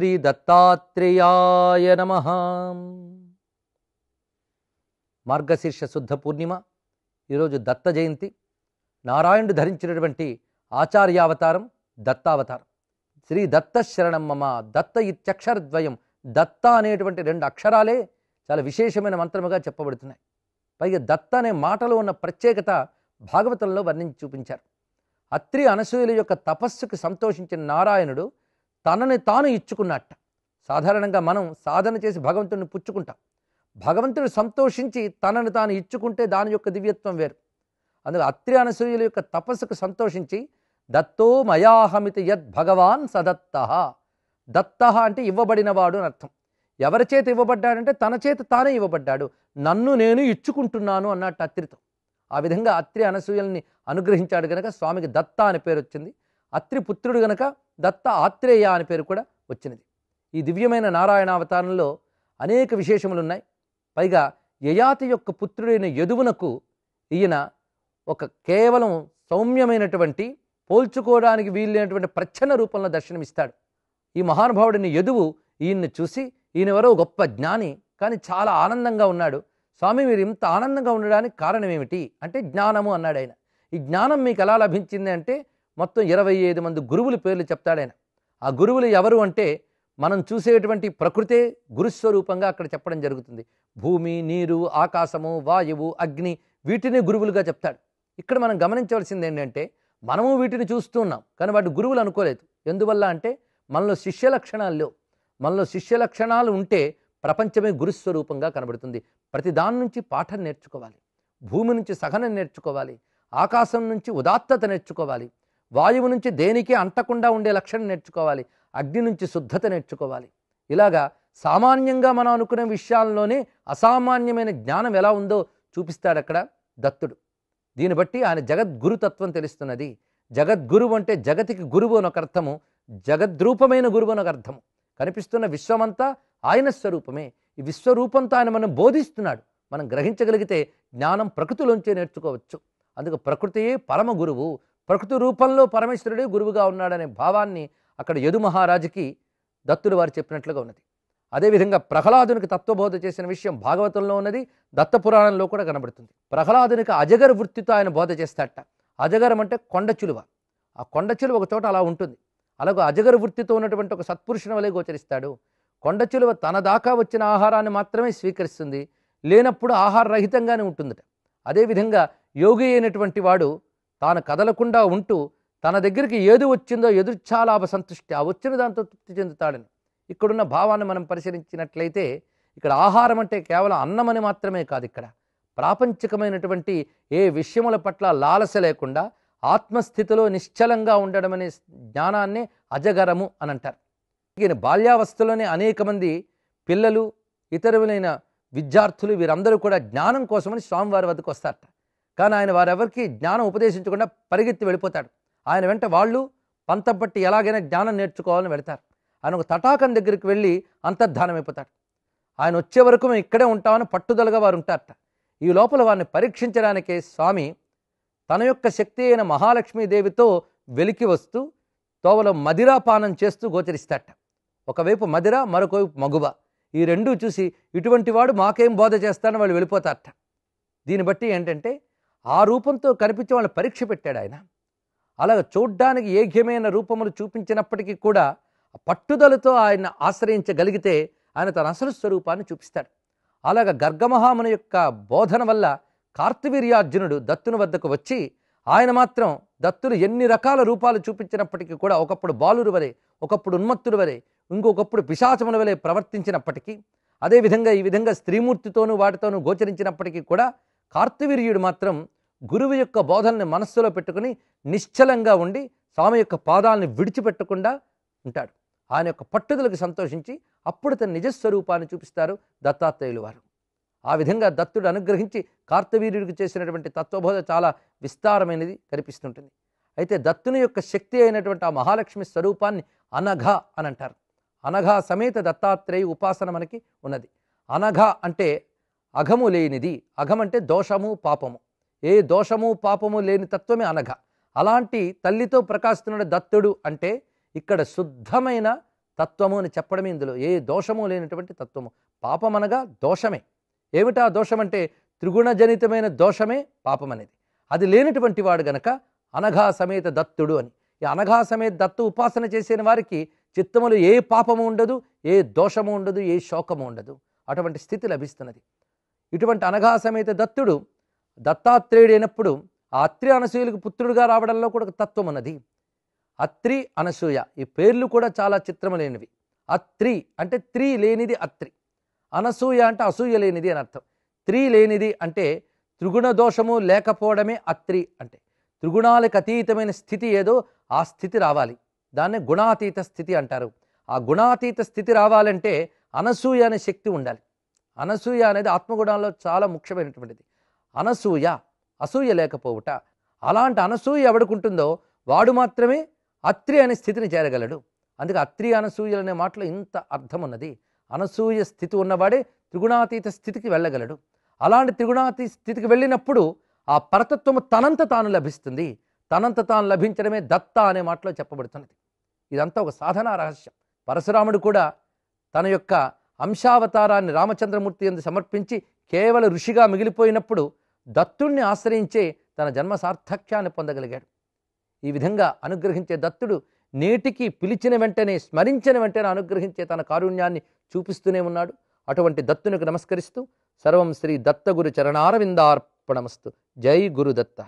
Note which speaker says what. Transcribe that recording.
Speaker 1: శ్రీ దత్తాత్రేయాయ నమః. మార్గశీర్ష శుద్ధ పూర్ణిమ. ఈరోజు దత్త జయంతి. నారాయణుడు ధరించినటువంటి ఆచార్యావతారం దత్తావతారం. శ్రీ దత్త శరణం మమ. దత్త ఇత్యక్షరద్వయం. దత్త అనేటువంటి 2 అక్షరాలే చాలా విశేషమైన మంత్రముగా చెప్పబడుతున్నాయి. పైగా దత్త అనే మాటలో ఉన్న ప్రత్యేకత భాగవతంలో వర్ణించి చూపించారు. అత్రి అనసూయుల యొక్క తపస్సుకు సంతోషించిన నారాయణుడు తనని తాను ఇచ్చుకున్నట్ట. సాధారణంగా మనం సాధన చేసి భగవంతుడిని పుచ్చుకుంటాం. భగవంతుడు సంతోషించి తనని తాను ఇచ్చుకుంటే దాని యొక్క దివ్యత్వం వేరు. అందుకే అత్రి అనసూయుల యొక్క తపస్సుకు సంతోషించి దత్తో మయాహమితి యద్ భగవాన్ సదత్తః. దత్తః అంటే ఇవ్వబడినవాడు అని అర్థం. ఎవరి చేత ఇవ్వబడ్డాడంటే తన చేత తానే ఇవ్వబడ్డాడు. నన్ను నేను ఇచ్చుకుంటున్నాను అన్నట్టు అత్రితో. ఆ విధంగా అత్రి అనసూయల్ని అనుగ్రహించాడు గనక స్వామికి దత్త అని పేరు వచ్చింది. అత్రి పుత్రుడు గనక దత్త ఆత్రేయ అని పేరు కూడా వచ్చినది. ఈ దివ్యమైన నారాయణావతారంలో అనేక విశేషములున్నాయి. పైగా యయాతి యొక్క పుత్రుడైన యదువునకు ఈయన ఒక కేవలం సౌమ్యమైనటువంటి పోల్చుకోవడానికి వీలైనటువంటి ప్రచ్ఛన్న రూపంలో దర్శనమిస్తాడు. ఈ మహానుభావుడిని యదువు ఈయన్ని చూసి ఈయనెవరో గొప్ప జ్ఞాని, కానీ చాలా ఆనందంగా ఉన్నాడు. స్వామి, మీరు ఇంత ఆనందంగా ఉండడానికి కారణం ఏమిటి అంటే జ్ఞానము అన్నాడు ఆయన. ఈ జ్ఞానం మీకు ఎలా లభించింది అంటే మొత్తం 25 మంది గురువుల పేర్లు చెప్తాడు ఆయన. ఆ గురువులు ఎవరు అంటే మనం చూసేటువంటి ప్రకృతే గురుస్వరూపంగా అక్కడ చెప్పడం జరుగుతుంది. భూమి, నీరు, ఆకాశము, వాయువు, అగ్ని వీటిని గురువులుగా చెప్తాడు. ఇక్కడ మనం గమనించవలసింది ఏంటంటే మనము వీటిని చూస్తూ ఉన్నాం, కానీ వాటి గురువులు అనుకోలేదు. ఎందువల్ల అంటే మనలో శిష్య లక్షణాలు ఉంటే ప్రపంచమే గురుస్వరూపంగా కనబడుతుంది. ప్రతి దాని నుంచి పాఠం నేర్చుకోవాలి. భూమి నుంచి సహనం నేర్చుకోవాలి. ఆకాశం నుంచి ఉదాత్తత నేర్చుకోవాలి. వాయువు నుంచి దేనికి అంటకుండా ఉండే లక్షణం నేర్చుకోవాలి. అగ్ని నుంచి శుద్ధత నేర్చుకోవాలి. ఇలాగా సామాన్యంగా మనం అనుకునే విషయాల్లోనే అసామాన్యమైన జ్ఞానం ఎలా ఉందో చూపిస్తాడు అక్కడ దత్తుడు. దీన్ని బట్టి ఆయన జగద్గురుతత్వం తెలుస్తున్నది. జగద్గురువు అంటే జగతికి గురువు అని ఒక అర్థము, జగద్రూపమైన గురువు అని ఒక అర్థము. కనిపిస్తున్న విశ్వమంతా ఆయన స్వరూపమే. ఈ విశ్వరూపంతో ఆయన మనం బోధిస్తున్నాడు. మనం గ్రహించగలిగితే జ్ఞానం ప్రకృతిలోంచే నేర్చుకోవచ్చు. అందుకు ప్రకృతియే పరమ గురువు, ప్రకృతి రూపంలో పరమేశ్వరుడే గురువుగా ఉన్నాడనే భావాన్ని అక్కడ యదు మహారాజుకి దత్తుడు వారు చెప్పినట్లుగా ఉన్నది. అదేవిధంగా ప్రహ్లాదునికి తత్వబోధ చేసిన విషయం భాగవతంలో ఉన్నది, దత్తపురాణంలో కూడా కనబడుతుంది. ప్రహ్లాదునికి అజగర వృత్తితో ఆయన బోధ చేస్తాడట. అజగరం అంటే కొండ చిలువ. ఆ కొండ చిలువ ఒక చోట అలా ఉంటుంది. అలాగే అజగర వృత్తితో ఉన్నటువంటి ఒక సత్పురుషుని వలె గోచరిస్తాడు. కొండ చిలువ తన దాకా వచ్చిన ఆహారాన్ని మాత్రమే స్వీకరిస్తుంది, లేనప్పుడు ఆహార రహితంగానే ఉంటుందట. అదేవిధంగా యోగి అయినటువంటి వాడు తాను కదలకుండా ఉంటూ తన దగ్గరికి ఏది వచ్చిందో ఎదుర్చాలాభ సంతుష్టి, ఆ వచ్చిన దాంతో తృప్తి చెందుతాడని. ఇక్కడున్న భావాన్ని మనం పరిశీలించినట్లయితే ఇక్కడ ఆహారం అంటే కేవలం అన్నమని మాత్రమే కాదు, ఇక్కడ ప్రాపంచికమైనటువంటి ఏ విషయముల పట్ల లాలస లేకుండా ఆత్మస్థితిలో నిశ్చలంగా ఉండడం అనే జ్ఞానాన్నే అజగరము అని అంటారు. ఈయన బాల్యావస్థలోనే అనేక మంది పిల్లలు, ఇతరులైన విద్యార్థులు వీరందరూ కూడా జ్ఞానం కోసమని స్వామివారి వద్దకు వస్తారట. కానీ ఆయన వారెవరికి జ్ఞానం ఉపదేశించకుండా పరిగెత్తి వెళ్ళిపోతాడు. ఆయన వెంట వాళ్ళు పంతం పట్టి ఎలాగైనా జ్ఞానం నేర్చుకోవాలని వెళతారు. ఆయన ఒక తటాకం దగ్గరికి వెళ్ళి అంతర్ధానం అయిపోతాడు. ఆయన వచ్చే వరకు మేము ఇక్కడే ఉంటామని పట్టుదలగా వారు ఉంటారట. ఈ లోపల వారిని పరీక్షించడానికే స్వామి తన యొక్క శక్తి అయిన మహాలక్ష్మీదేవితో వెలికి వస్తూ తోవలో మదిరాపానం చేస్తూ గోచరిస్తాట. ఒకవైపు మదిర, మరొకవైపు మగువ. ఈ రెండూ చూసి ఇటువంటి వాడు మాకేం బోధ చేస్తానని వాళ్ళు వెళ్ళిపోతారట. దీన్ని బట్టి ఏంటంటే ఆ రూపంతో కనిపించి వాళ్ళని పరీక్ష పెట్టాడు ఆయన. అలాగ చూడ్డానికి ఏఘ్యమైన రూపములు చూపించినప్పటికీ కూడా పట్టుదలతో ఆయన ఆశ్రయించగలిగితే ఆయన తన అసలు స్వరూపాన్ని చూపిస్తాడు. అలాగ గర్గమహాముని యొక్క బోధన వల్ల కార్తవీర్యార్జునుడు దత్తుని వద్దకు వచ్చి ఆయన మాత్రం దత్తులు ఎన్ని రకాల రూపాలు చూపించినప్పటికీ కూడా ఒకప్పుడు బాలురు వలె, ఒకప్పుడు ఉన్మత్తుడు వలె, ఇంకొకప్పుడు పిశాచముల వలె ప్రవర్తించినప్పటికీ, అదేవిధంగా ఈ విధంగా స్త్రీమూర్తితోనూ వాటితోనూ గోచరించినప్పటికీ కూడా కార్తవీర్యుడు మాత్రం గురువు యొక్క బోధనని మనస్సులో పెట్టుకుని నిశ్చలంగా ఉండి స్వామి యొక్క పాదాలను విడిచిపెట్టకుండా ఉంటాడు. ఆయన యొక్క పట్టుదలకు సంతోషించి అప్పుడు తన నిజస్వరూపాన్ని చూపిస్తారు దత్తాత్రేయులు వారు. ఆ విధంగా దత్తుడు అనుగ్రహించి కార్తవీర్యుడికి చేసినటువంటి తత్వబోధ చాలా విస్తారమైనది కనిపిస్తుంటుంది. అయితే దత్తుని యొక్క శక్తి అయినటువంటి ఆ మహాలక్ష్మి స్వరూపాన్ని అనఘ అని అంటారు. అనఘ సమేత దత్తాత్రేయ ఉపాసన మనకి ఉన్నది. అనఘ అంటే అఘము లేనిది. అఘం అంటే దోషము, పాపము. ఏ దోషము పాపము లేని తత్వమే అనఘ. అలాంటి తల్లితో ప్రకాశిస్తున్న దత్తుడు అంటే ఇక్కడ శుద్ధమైన తత్వము అని చెప్పడమే ఇందులో. ఏ దోషము లేనటువంటి తత్వము. పాపం అనగా దోషమే. ఏమిటా దోషం అంటే త్రిగుణజనితమైన దోషమే పాపం అనేది. అది లేనటువంటి వాడు గనక అనఘా సమేత దత్తుడు అని. ఈ అనఘా సమేత దత్తు ఉపాసన చేసిన వారికి చిత్తములు ఏ పాపము ఉండదు, ఏ దోషము ఉండదు, ఏ శోకము ఉండదు. అటువంటి స్థితి లభిస్తున్నది. ఇటువంటి అనఘా సమేత దత్తుడు దత్తాత్రేయుడు అయినప్పుడు ఆ అత్రి అనసూయలకు పుత్రుడుగా రావడంలో కూడా ఒక తత్వం ఉన్నది. అత్రి అనసూయ ఈ పేర్లు కూడా చాలా చిత్రములేనివి. అత్రి అంటే త్రి లేనిది అత్రి, అనసూయ అంటే అసూయ లేనిది అని అర్థం. త్రి లేనిది అంటే త్రిగుణ దోషము లేకపోవడమే అత్రి అంటే. త్రిగుణాలకు అతీతమైన స్థితి ఏదో ఆ స్థితి రావాలి. దాన్నే గుణాతీత స్థితి అంటారు. ఆ గుణాతీత స్థితి రావాలంటే అనసూయ అనే శక్తి ఉండాలి. అనసూయ అనేది ఆత్మగుణాల్లో చాలా ముఖ్యమైనటువంటిది. అనసూయ, అసూయ లేకపోవుట. అలాంటి అనసూయ ఎవడుకుంటుందో వాడు మాత్రమే అత్రి అనే స్థితిని చేరగలడు. అందుకే అత్రి అనసూయలు అనే మాటలో ఇంత అర్థం ఉన్నది. అనసూయ స్థితి ఉన్నవాడే త్రిగుణాతీత స్థితికి వెళ్ళగలడు. అలాంటి త్రిగుణాతీత స్థితికి వెళ్ళినప్పుడు ఆ పరతత్వము తనంత తాను లభిస్తుంది. తనంత తాను లభించడమే దత్త అనే మాటలో చెప్పబడుతున్నది. ఇదంతా ఒక సాధనా రహస్యం. పరశురాముడు కూడా తన యొక్క అంశావతారాన్ని రామచంద్రమూర్తి యందు సమర్పించి కేవల ఋషిగా మిగిలిపోయినప్పుడు దత్తుణ్ణి ఆశ్రయించే తన జన్మ సార్థక్యాన్ని పొందగలిగాడు. ఈ విధంగా అనుగ్రహించే దత్తుడు నేటికి పిలిచిన వెంటనే, స్మరించిన వెంటనే అనుగ్రహించే తన కారుణ్యాన్ని చూపిస్తూనే ఉన్నాడు. అటువంటి దత్తునికి నమస్కరిస్తూ సర్వం శ్రీ దత్తగురు చరణారవిందార్పణమస్తు. జై గురుదత్త.